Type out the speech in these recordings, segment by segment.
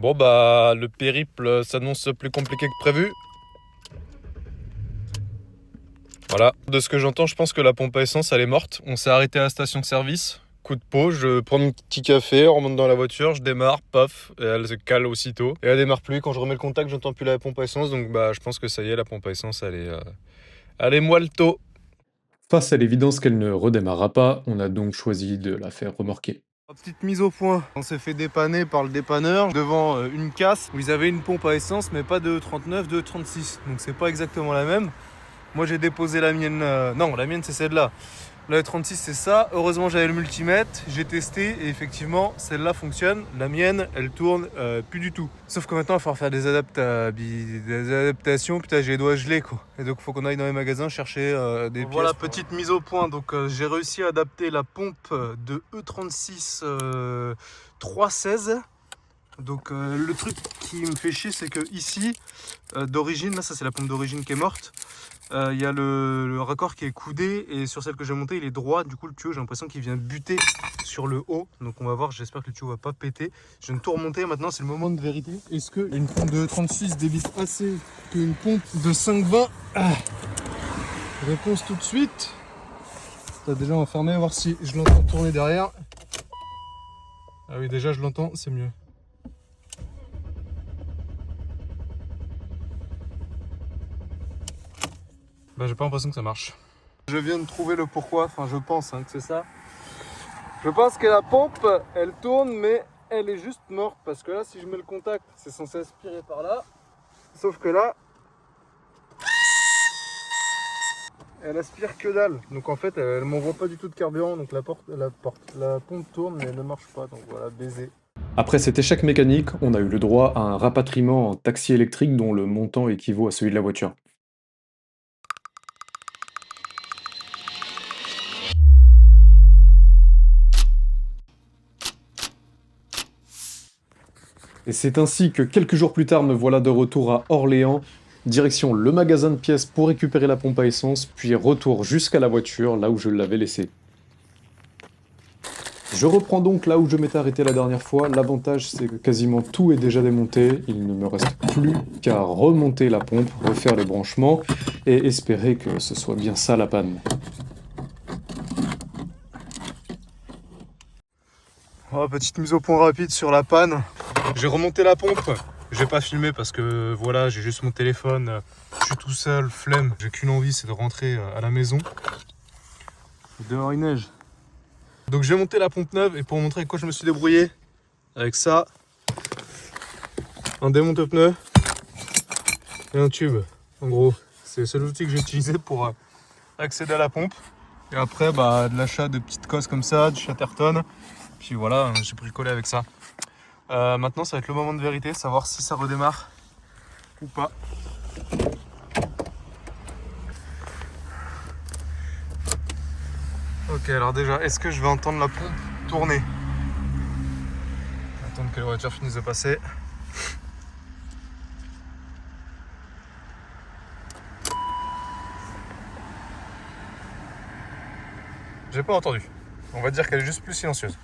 Bon bah le périple s'annonce plus compliqué que prévu. Voilà, de ce que j'entends, je pense que la pompe à essence elle est morte. On s'est arrêté à la station de service. Coup de pause, je prends un petit café, on remonte dans la voiture, je démarre, paf, et elle se cale aussitôt. Et elle démarre plus, quand je remets le contact, j'entends plus la pompe à essence, donc bah je pense que ça y est, la pompe à essence elle est moelto. Face à l'évidence qu'elle ne redémarrera pas, on a donc choisi de la faire remorquer. Petite mise au point, on s'est fait dépanner par le dépanneur devant une casse où ils avaient une pompe à essence mais pas de 39, de 36, donc c'est pas exactement la même. Moi j'ai déposé la mienne, non la mienne c'est celle-là. La 36 c'est ça, heureusement j'avais le multimètre, j'ai testé et effectivement celle-là fonctionne, la mienne elle tourne plus du tout. Sauf que maintenant il va falloir faire des adaptations, putain j'ai les doigts gelés quoi. Et donc il faut qu'on aille dans les magasins chercher des pièces. Voilà, petite mise au point, donc j'ai réussi à adapter la pompe de E36 316. Donc le truc qui me fait chier c'est que ici, d'origine, là ça c'est la pompe d'origine qui est morte. Il y a le raccord qui est coudé et sur celle que j'ai montée il est droit, du coup le tuyau j'ai l'impression qu'il vient buter sur le haut, donc on va voir, j'espère que le tuyau va pas péter. Je viens de tout remonter, maintenant c'est le moment de vérité. Est-ce que une pompe de 36 débite assez qu'une pompe de 520? Réponse tout de suite. Déjà on va fermer, voir si je l'entends tourner derrière. Ah oui, déjà je l'entends, c'est mieux. Bah j'ai pas l'impression que ça marche. Je viens de trouver le pourquoi, enfin je pense que c'est ça. Je pense que la pompe, elle tourne mais elle est juste morte parce que là si je mets le contact, c'est censé aspirer par là. Sauf que là, elle aspire que dalle. Donc en fait, elle m'envoie pas du tout de carburant, donc la pompe tourne mais elle ne marche pas, donc voilà, baiser. Après cet échec mécanique, on a eu le droit à un rapatriement en taxi électrique dont le montant équivaut à celui de la voiture. Et c'est ainsi que quelques jours plus tard me voilà de retour à Orléans, direction le magasin de pièces pour récupérer la pompe à essence, puis retour jusqu'à la voiture, là où je l'avais laissée. Je reprends donc là où je m'étais arrêté la dernière fois. L'avantage c'est que quasiment tout est déjà démonté, il ne me reste plus qu'à remonter la pompe, refaire les branchements et espérer que ce soit bien ça la panne. Oh, petite mise au point rapide sur la panne. J'ai remonté la pompe. J'ai pas filmé parce que voilà, j'ai juste mon téléphone. Je suis tout seul, flemme. J'ai qu'une envie, c'est de rentrer à la maison. Dehors il neige. Donc j'ai monté la pompe neuve et pour vous montrer avec quoi je me suis débrouillé, avec ça, un démonte-pneu et un tube. En gros, c'est le seul outil que j'ai utilisé pour accéder à la pompe. Et après, bah, de l'achat de petites cosses comme ça, du Chatterton. Puis voilà, j'ai bricolé avec ça. Maintenant, ça va être le moment de vérité, savoir si ça redémarre ou pas. Ok, alors déjà, est-ce que je vais entendre la pompe tourner? Attendre que la voiture finisse de passer. J'ai pas entendu. On va dire qu'elle est juste plus silencieuse.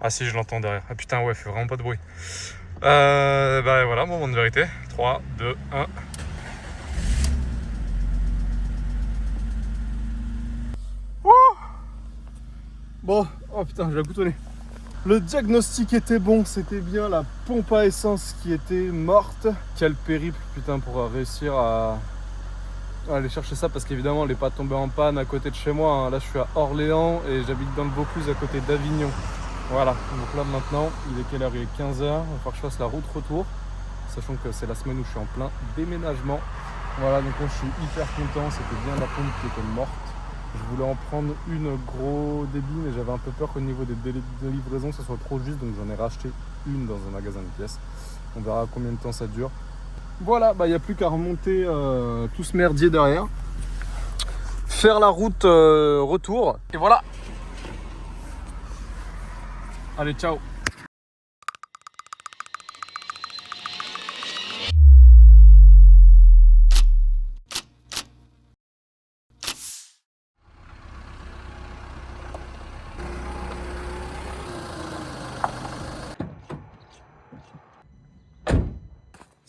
Ah si, je l'entends derrière. Ah putain, ouais, elle fait vraiment pas de bruit. Bah voilà, moment de vérité. 3, 2, 1. Bon, oh putain, je l'ai boutonné. Le diagnostic était bon, c'était bien la pompe à essence qui était morte. Quel périple, putain, pour réussir à aller chercher ça parce qu'évidemment, elle n'est pas tombée en panne à côté de chez moi. Hein. Là, je suis à Orléans et j'habite dans le Vaucluse à côté d'Avignon. Voilà, donc là maintenant, il est quelle heure? Il est 15h, il va falloir que je fasse la route retour. Sachant que c'est la semaine où je suis en plein déménagement. Voilà, donc moi je suis hyper content, c'était bien la pompe qui était morte. Je voulais en prendre une gros débit, mais j'avais un peu peur qu'au niveau des délais de livraison, ça soit trop juste, donc j'en ai racheté une dans un magasin de pièces. On verra combien de temps ça dure. Voilà, bah il n'y a plus qu'à remonter tout ce merdier derrière. Faire la route retour, et voilà. Allez, ciao.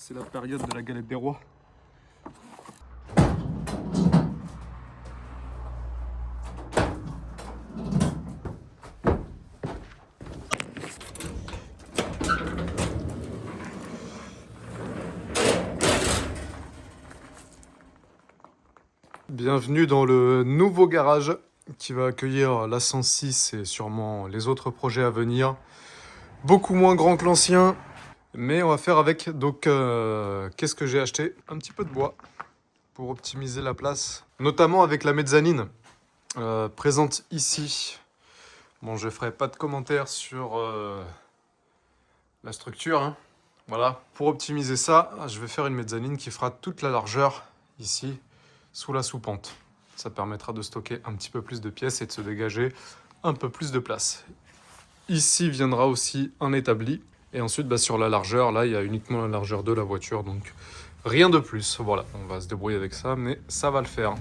C'est la période de la galette des rois. Bienvenue dans le nouveau garage qui va accueillir la 106 et sûrement les autres projets à venir. Beaucoup moins grand que l'ancien, mais on va faire avec. Donc, qu'est-ce que j'ai acheté? Un petit peu de bois pour optimiser la place, notamment avec la mezzanine présente ici. Bon, je ferai pas de commentaires sur la structure, hein. Voilà, pour optimiser ça, je vais faire une mezzanine qui fera toute la largeur ici, sous la sous-pente. Ça permettra de stocker un petit peu plus de pièces et de se dégager un peu plus de place. Ici viendra aussi un établi. Et ensuite, sur la largeur, là, il y a uniquement la largeur de la voiture. Donc, rien de plus. Voilà, on va se débrouiller avec ça, mais ça va le faire.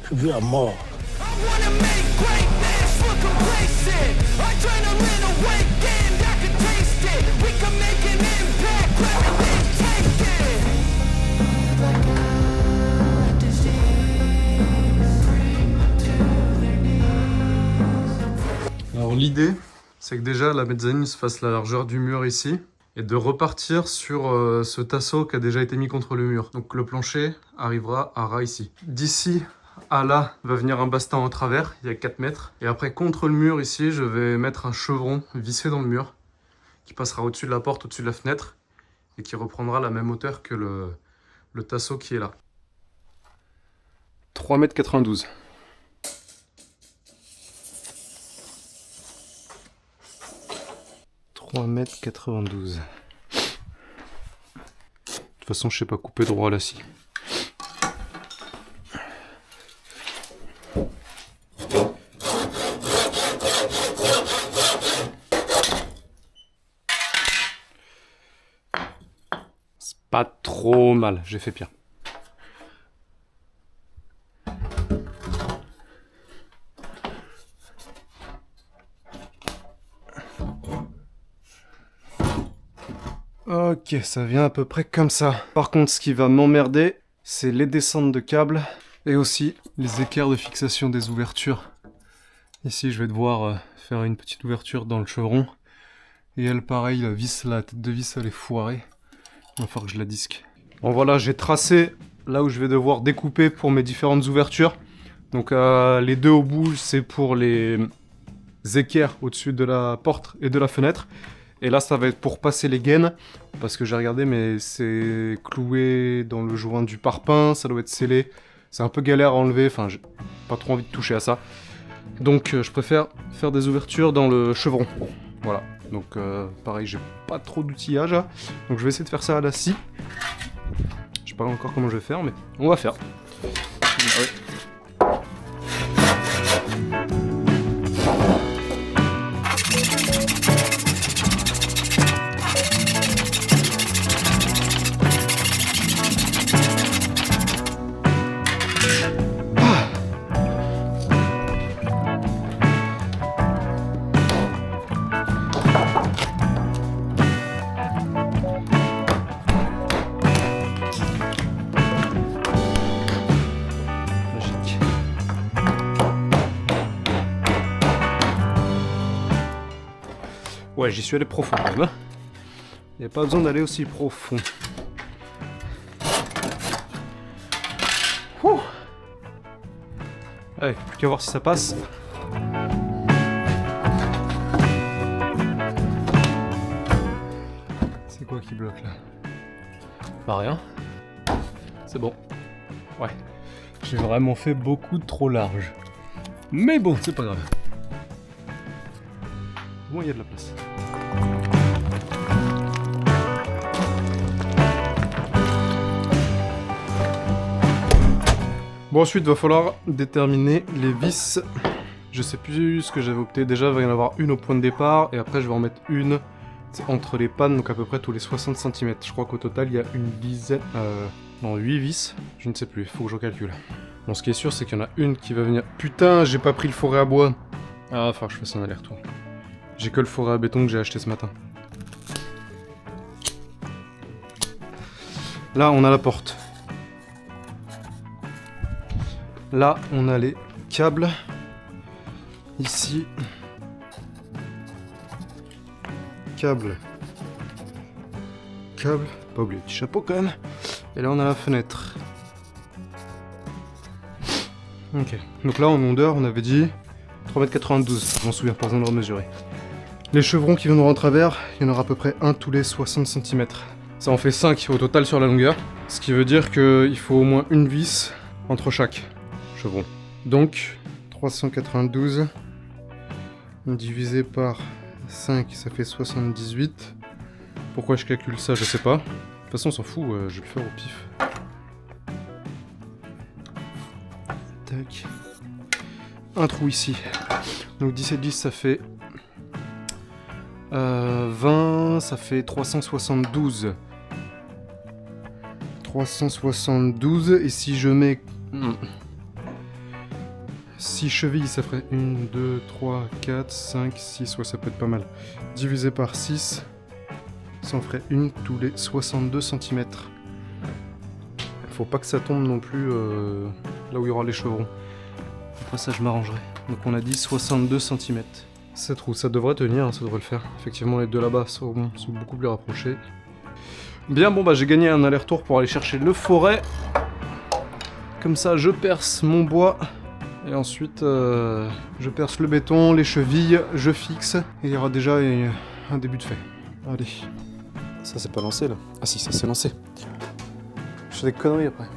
Je veux à mort. Alors l'idée, c'est que déjà la mezzanine se fasse la largeur du mur ici et de repartir sur ce tasseau qui a déjà été mis contre le mur. Donc le plancher arrivera à ras ici. D'ici à là va venir un bastin en travers, il y a 4 mètres. Et après contre le mur ici, je vais mettre un chevron vissé dans le mur qui passera au-dessus de la porte, au-dessus de la fenêtre et qui reprendra la même hauteur que le tasseau qui est là. 3,92 m. « 3,92 m. De toute façon, je sais pas couper droit la scie. C'est pas trop mal, j'ai fait pire. Ok, ça vient à peu près comme ça. Par contre, ce qui va m'emmerder, c'est les descentes de câbles et aussi les équerres de fixation des ouvertures. Ici, je vais devoir faire une petite ouverture dans le chevron. Et elle, pareil, la tête de vis, elle est foirée. Il va falloir que je la disque. Bon voilà, j'ai tracé là où je vais devoir découper pour mes différentes ouvertures. Donc les deux au bout, c'est pour les équerres au-dessus de la porte et de la fenêtre. Et là, ça va être pour passer les gaines, parce que j'ai regardé, mais c'est cloué dans le joint du parpaing, ça doit être scellé. C'est un peu galère à enlever, enfin, j'ai pas trop envie de toucher à ça. Donc, je préfère faire des ouvertures dans le chevron. Voilà, donc pareil, j'ai pas trop d'outillage, donc je vais essayer de faire ça à la scie. Je sais pas encore comment je vais faire, mais on va faire. Ouais. Ouais, j'y suis allé profond quand même. Il n'y a pas besoin d'aller aussi profond. Ouh. Allez, plus qu'à voir si ça passe. C'est quoi qui bloque là? Bah rien. C'est bon. Ouais. J'ai vraiment fait beaucoup trop large. Mais bon, c'est pas grave. Bon, il y a de la place. Bon, ensuite, va falloir déterminer les vis. Je sais plus ce que j'avais opté. Déjà, il va y en avoir une au point de départ, et après, je vais en mettre une entre les pannes, donc à peu près tous les 60 cm. Je crois qu'au total, il y a une dizaine... non, 8 vis. Je ne sais plus, faut que je calcule. Bon, ce qui est sûr, c'est qu'il y en a une qui va venir... Putain, j'ai pas pris le fourré à bois. Ah, faut que je fasse un aller-retour. J'ai que le fourré à béton que j'ai acheté ce matin. Là, on a la porte. Là, on a les câbles. Ici. Câble. Câble. Pas oublier le petit chapeau quand même. Et là, on a la fenêtre. Ok. Donc là, en ondeur, on avait dit 3,92 m. Je m'en souviens, pas besoin de remesurer. Les chevrons qui viendront en travers, il y en aura à peu près un tous les 60 cm. Ça en fait 5 au total sur la longueur. Ce qui veut dire qu'il faut au moins une vis entre chaque chevron. Donc, 392 divisé par 5, ça fait 78. Pourquoi je calcule ça, je sais pas. De toute façon, on s'en fout, je vais le faire au pif. Tac. Un trou ici. Donc 17 10, ça fait 20, ça fait 372. 372, et si je mets 6 chevilles, ça ferait 1, 2, 3, 4, 5, 6, ouais, ça peut être pas mal. Divisé par 6, ça en ferait une tous les 62 cm. Faut pas que ça tombe non plus là où il y aura les chevrons. Après ça, je m'arrangerai. Donc on a dit 62 cm. Cette roue, ça devrait tenir, hein, ça devrait le faire. Effectivement, les deux là-bas sont beaucoup plus rapprochés. Bien, bon bah j'ai gagné un aller-retour pour aller chercher le forêt. Comme ça, je perce mon bois. Et ensuite, je perce le béton, les chevilles, je fixe. Et il y aura déjà un début de fait. Allez. Ça, c'est pas lancé là. Ah si, ça s'est lancé. Je fais des conneries après.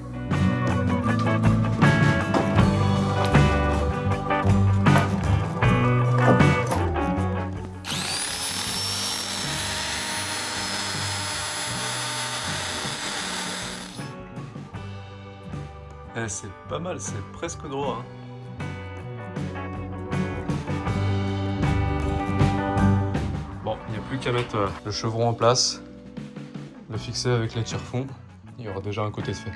Eh, c'est pas mal, c'est presque droit. Bon, il n'y a plus qu'à mettre le chevron en place, le fixer avec les tire-fonds. Il y aura déjà un côté de fait.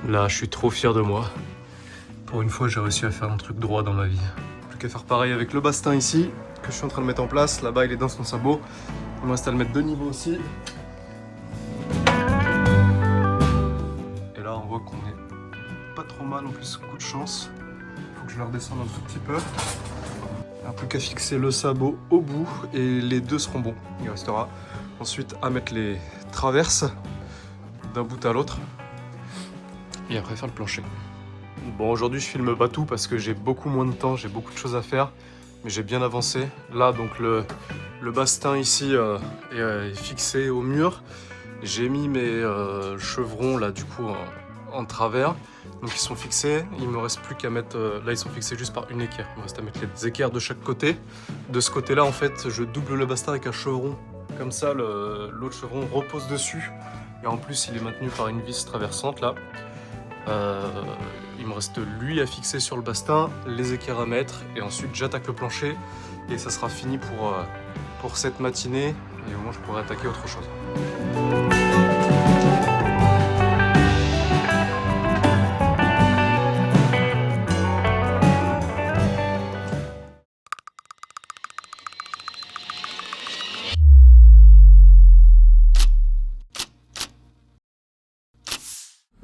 Là, je suis trop fier de moi. Pour une fois, j'ai réussi à faire un truc droit dans ma vie. Plus qu'à faire pareil avec le bastin ici, que je suis en train de mettre en place. Là-bas, il est dans son sabot. Il me reste à le mettre de niveau aussi. Et là, on voit qu'on est pas trop mal, en plus, coup de chance. Faut que je le redescende un tout petit peu. Il n'y a plus qu'à fixer le sabot au bout et les deux seront bons. Il restera ensuite à mettre les traverses d'un bout à l'autre. Et après faire le plancher. Bon, aujourd'hui je filme pas tout parce que j'ai beaucoup moins de temps, j'ai beaucoup de choses à faire, mais j'ai bien avancé. Là, donc le bastin ici est fixé au mur. J'ai mis mes chevrons là du coup en travers, donc ils sont fixés. Il me reste plus qu'à mettre, là ils sont fixés juste par une équerre. Il me reste à mettre les équerres de chaque côté. De ce côté-là, en fait, je double le bastin avec un chevron. Comme ça, l'autre chevron repose dessus. Et en plus, il est maintenu par une vis traversante là. Il me reste lui à fixer sur le bastin, les équerres à mettre, et ensuite j'attaque le plancher et ça sera fini pour cette matinée, et au moins je pourrai attaquer autre chose.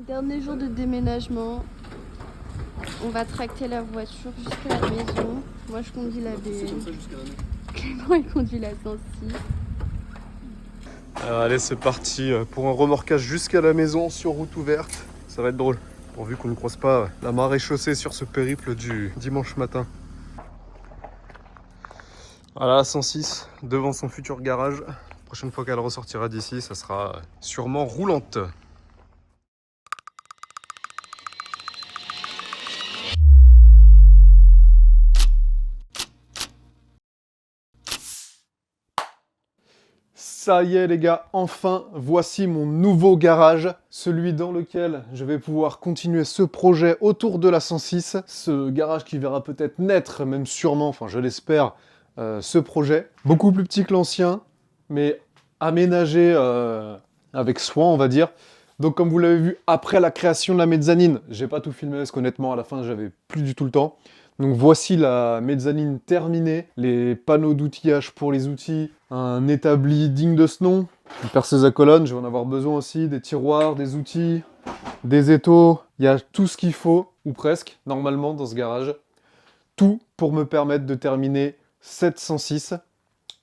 Dernier jour de déménagement. On va tracter la voiture jusqu'à la maison. Moi je conduis la BM. Clément il conduit la 106. Allez, c'est parti pour un remorquage jusqu'à la maison sur route ouverte. Ça va être drôle, pourvu qu'on ne croise pas la marée chaussée sur ce périple du dimanche matin. Voilà, la 106 devant son futur garage. La prochaine fois qu'elle ressortira d'ici, ça sera sûrement roulante. Ça y est les gars, enfin, voici mon nouveau garage, celui dans lequel je vais pouvoir continuer ce projet autour de la 106, ce garage qui verra peut-être naître, même sûrement, enfin je l'espère, ce projet. Beaucoup plus petit que l'ancien, mais aménagé avec soin, on va dire. Donc comme vous l'avez vu, après la création de la mezzanine, j'ai pas tout filmé parce qu'honnêtement à la fin j'avais plus du tout le temps. Donc voici la mezzanine terminée, les panneaux d'outillage pour les outils, un établi digne de ce nom, une perceuse à colonnes, je vais en avoir besoin aussi, des tiroirs, des outils, des étaux, il y a tout ce qu'il faut, ou presque, normalement dans ce garage. Tout pour me permettre de terminer cette 106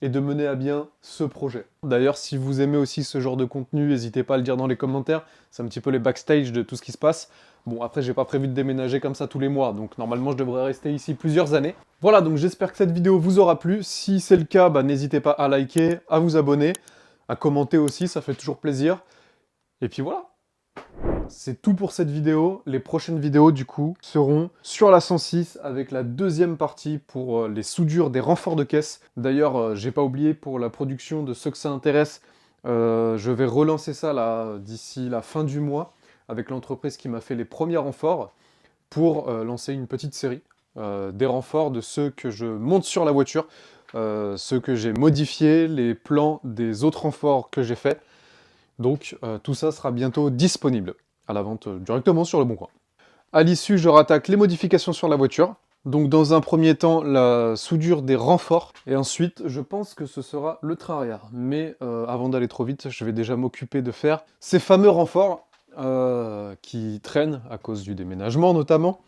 et de mener à bien ce projet. D'ailleurs, si vous aimez aussi ce genre de contenu, n'hésitez pas à le dire dans les commentaires, c'est un petit peu les backstage de tout ce qui se passe. Bon, après, j'ai pas prévu de déménager comme ça tous les mois, donc normalement, je devrais rester ici plusieurs années. Voilà, donc j'espère que cette vidéo vous aura plu. Si c'est le cas, bah, n'hésitez pas à liker, à vous abonner, à commenter aussi, ça fait toujours plaisir. Et puis voilà. C'est tout pour cette vidéo. Les prochaines vidéos, du coup, seront sur la 106 avec la deuxième partie pour les soudures des renforts de caisse. D'ailleurs, j'ai pas oublié, pour la production de ceux que ça intéresse, je vais relancer ça là d'ici la fin du mois avec l'entreprise qui m'a fait les premiers renforts pour lancer une petite série des renforts de ceux que je monte sur la voiture, ceux que j'ai modifiés, les plans des autres renforts que j'ai faits. Donc tout ça sera bientôt disponible à la vente directement sur Le Bon Coin. À l'issue, je rattaque les modifications sur la voiture. Donc dans un premier temps, la soudure des renforts. Et ensuite, je pense que ce sera le train arrière. Mais avant d'aller trop vite, je vais déjà m'occuper de faire ces fameux renforts qui traînent à cause du déménagement notamment,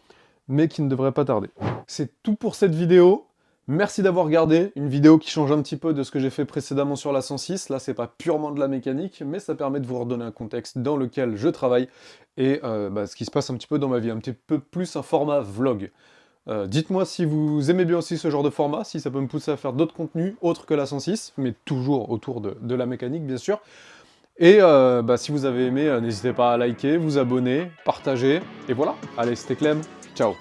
mais qui ne devraient pas tarder. C'est tout pour cette vidéo. Merci d'avoir regardé, une vidéo qui change un petit peu de ce que j'ai fait précédemment sur la 106. Là, c'est pas purement de la mécanique, mais ça permet de vous redonner un contexte dans lequel je travaille et ce qui se passe un petit peu dans ma vie, un petit peu plus un format vlog. Dites-moi si vous aimez bien aussi ce genre de format, si ça peut me pousser à faire d'autres contenus autres que la 106, mais toujours autour de la mécanique, bien sûr. Et si vous avez aimé, n'hésitez pas à liker, vous abonner, partager, et voilà. Allez, c'était Clem, ciao.